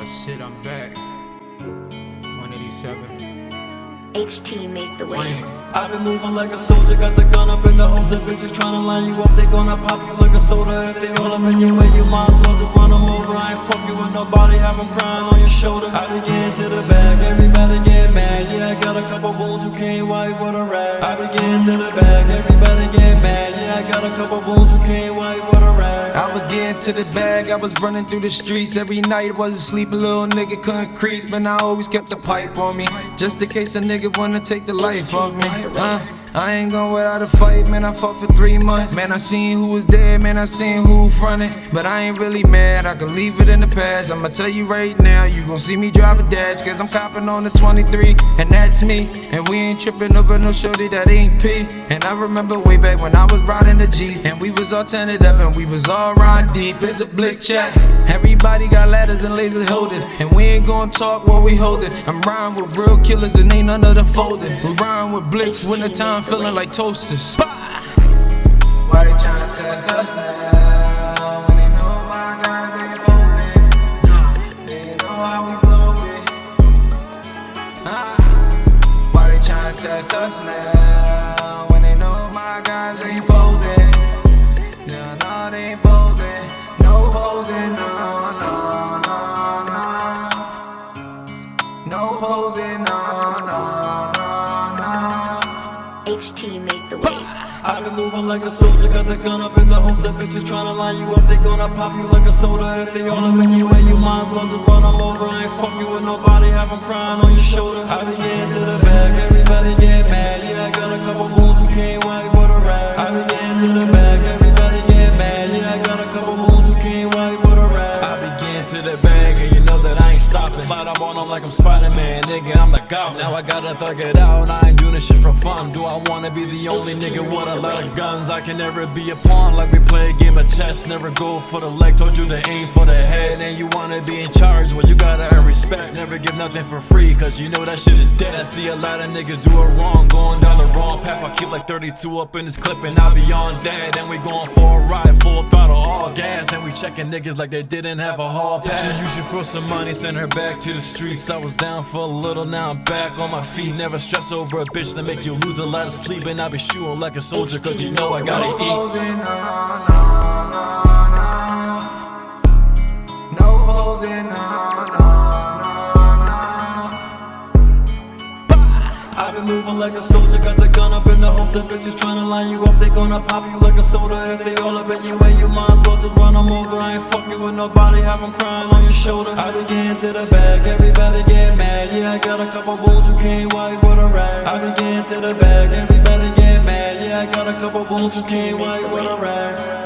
shit, I'm back. 187. HT made the way. I've been moving like a soldier, got the gun up in the holster. Bitches tryna line you up, they gonna pop you like a soda. If they all up in your way, you might as well just run them over. I ain't fucking with nobody, have them crying on your shoulder. I be getting to the bag, everybody get mad. Yeah, I got a couple wounds you can't wipe with a rag. I be getting to the bag, everybody get mad. Yeah, I got a couple wounds you can't wipe with a rag. I was getting to the bag, I was running through the streets. Every night wasn't sleep, a little nigga couldn't creep. But I always kept the pipe on me, just in case a nigga wanna take the life of me. I ain't going without a fight, man, I fought for 3 months. Man, I seen who was dead, man, I seen who fronted. But I ain't really mad, I can leave it in the past. I'ma tell you right now, you gon' see me drive a dash. Cause I'm copping on the 23, and that's me. And we ain't tripping over no shorty that ain't P. And I remember way back when I was riding the Jeep, and we was all tinted up and we was all riding deep. It's a blick chat, everybody got ladders and lasers holding. And we ain't gon' talk while we hold it. I'm riding with real killers and ain't none of them folding. We riding with blicks, wintertime feeling like toasters. Why they tryna test us now? When they know my guys ain't folding. They know how we blow it. Why they tryna test us now? When they know my guys ain't folding. No, they ain't folding. No posing, no. No posing, no. HT made the way. I've been moving like a soldier, got the gun up in the holster. Bitches tryna line you up, they gonna pop you like a soda. If they all up in your way, you might as well just run them over. I ain't fucking with nobody, have them crying on your shoulder. I be getting to the bag, everybody get mad. Yeah, I got a couple wounds you can't wipe with a rag. I be getting to the bag, everybody get mad. Yeah, I got a couple wounds you can't wipe with a rag. I be getting to the bag, and you know that I ain't stopping. Slide up on them like I'm Spider-Man, nigga, I'm the goblin. Now I gotta thug it out, I ain't doing this shit for fun. Do I wanna be the only nigga with a lot of guns? I can never be a pawn like we play a game of chess. Never go for the leg, told you to aim for the head. And you wanna be in charge, well you gotta earn respect. Never give nothing for free, cause you know that shit is dead. I see a lot of niggas do it wrong, going down the wrong path. I keep like 32 up in this clip and I be on that. And we going for a ride, full throttle, all gas. And we checking niggas like they didn't have a hall pass. You should throw some money, send her back to the streets. I was down for a little, now I'm back on my feet. Never stress over a bitch that make you lose a lot of sleep. And I be shooting like a soldier, cause you know I gotta eat. No posing, I've been moving like a soldier, got the gun up in the holster. Bitches tryna line you up, they gonna pop you like a soda. If they all up in your way, you might as well just run them over. I ain't fucking with nobody, have them crying on your shoulder. I be getting to the bag, everybody get mad. Yeah, I got a couple wounds you can't wipe with a rag. I be getting to the bag, everybody get mad. Yeah, I got a couple wounds you can't wipe with a rag.